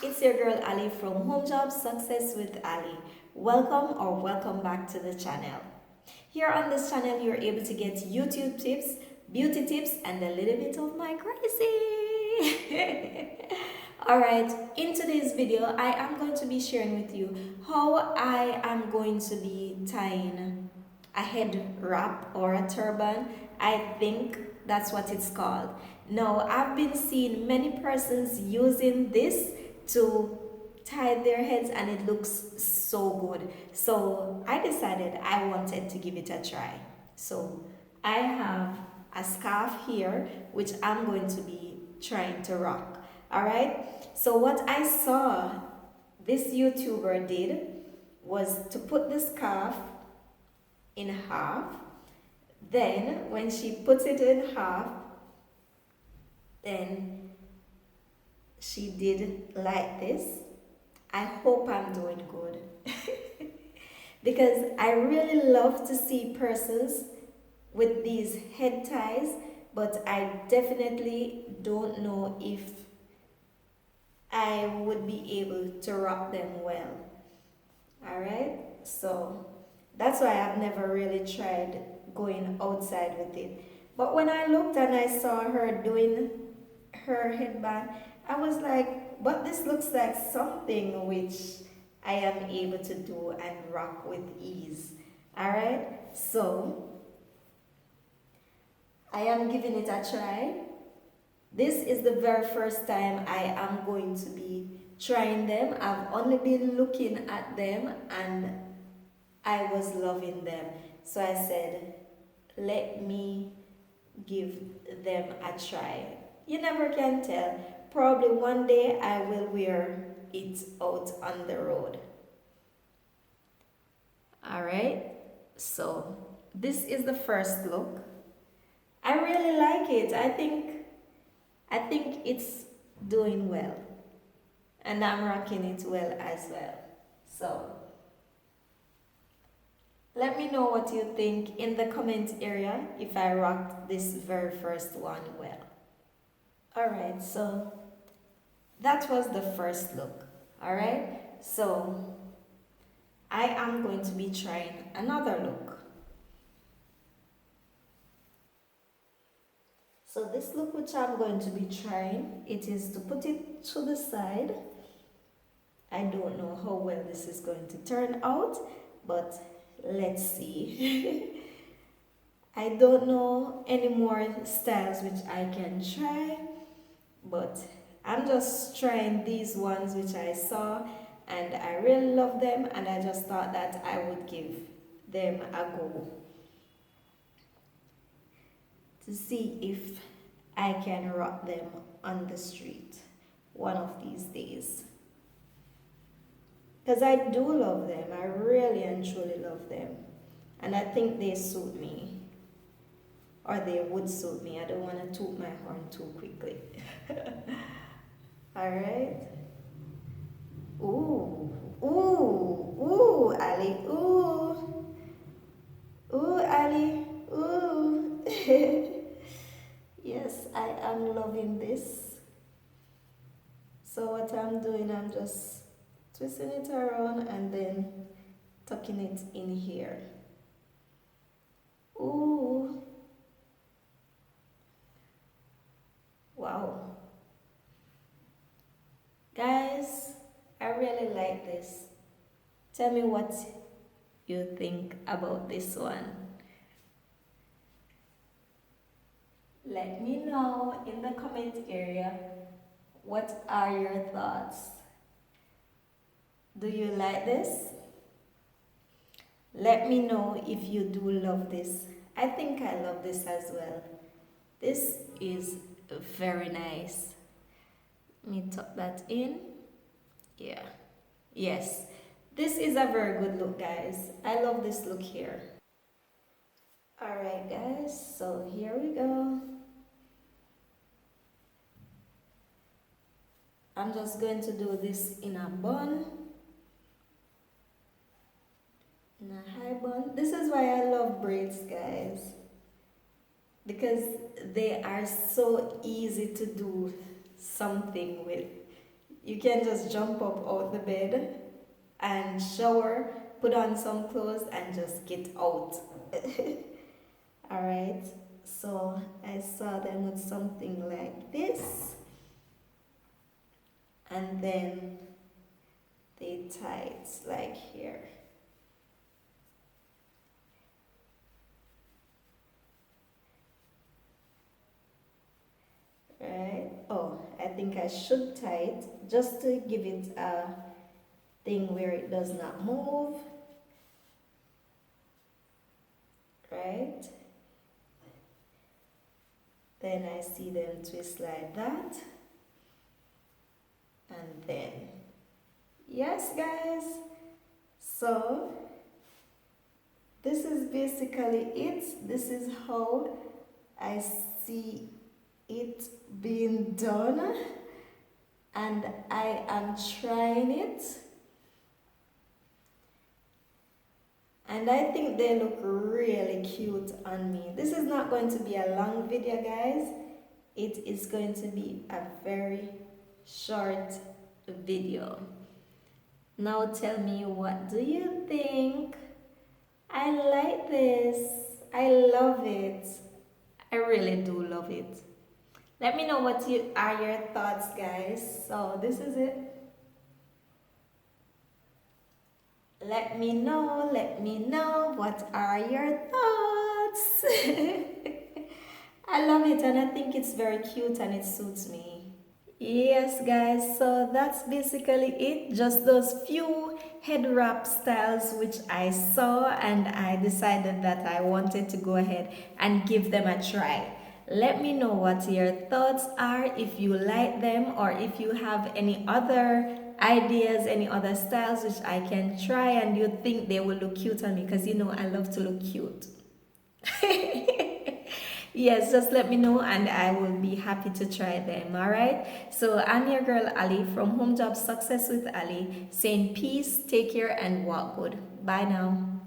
it's your girl Ali from Home Job Success with Ali. Welcome back to the channel. Here on this channel, you're able to get YouTube tips, beauty tips, and a little bit of my crazy. Alright, in today's video, I am going to be sharing with you how I am going to be tying a head wrap or a turban. I think that's what it's called. Now, I've been seeing many persons using this to tie their heads and it looks so good. So I decided I wanted to give it a try. So I have a scarf here which I'm going to be trying to rock. Alright, so what I saw this YouTuber did was to put the scarf in half. Then when she puts it in half, then she did like this. I hope I'm doing good. Because I really love to see persons with these head ties, but I definitely don't know if I would be able to rock them well. Alright, so that's why I've never really tried going outside with it. But when I looked and I saw her doing her headband, I was like, but this looks like something which I am able to do and rock with ease. Alright, so I am giving it a try. This is the very first time I am going to be trying them. I've only been looking at them and I was loving them. So I said, let me give them a try. You never can tell. Probably one day I will wear it out on the road. Alright, so this is the first look. I really like it. I think it's doing well. And I'm rocking it well as well. So let me know what you think in the comment area if I rocked this very first one well. Alright, so that was the first look. Alright, so I am going to be trying another look. So this look which I'm going to be trying, it is to put it to the side. I don't know how well this is going to turn out, but let's see. I don't know any more styles which I can try, but I'm just trying these ones which I saw and I really love them and I just thought that I would give them a go to see if I can rock them on the street one of these days. Because I do love them. I really and truly love them. And I think they suit me. Or they would suit me. I don't want to toot my horn too quickly. Alright. Ooh. Ooh. Ooh, Ali. Ooh. Ooh, Ali. Ooh. Yes, I am loving this. So what I'm doing, I'm just twisting it around and then tucking it in here. Ooh. Wow. Guys, I really like this. Tell me what you think about this one. Let me know in the comment area what are your thoughts. Do you like this? Let me know if you do love this. I think I love this as well. This is very nice. Let me tuck that in. Yeah. Yes. This is a very good look, guys. I love this look here. Alright, guys. So here we go. I'm just going to do this in a bun. In a high bun. This is why I love braids, guys. Because they are so easy to do something with. You can just jump up out the bed and shower, put on some clothes, and just get out. Alright, so I saw them with something like this, and then they tie it like here. Right? Oh, I think I should tie it just to give it a thing where it does not move. Right? Then I see them twist like that. And then, yes guys, so this is basically it. This is how I see it being done, and I am trying it, and I think they look really cute on me. This is not going to be a long video guys, it is going to be a very short video. Now tell me, what do you think? I like this, I love it, I really do love it. Let me know what are your thoughts guys. So this is it. Let me know what are your thoughts. I love it, and I think it's very cute and it suits me. Yes guys, so that's basically it. Just those few head wrap styles which I saw, and I decided that I wanted to go ahead and give them a try. Let me know what your thoughts are, if you like them, or if you have any other ideas, any other styles which I can try and you think they will look cute on me, because you know I love to look cute. Yes, just let me know and I will be happy to try them. All right, so I'm your girl Ali from Home Job Success with Ali, saying peace, take care, and walk good. Bye now.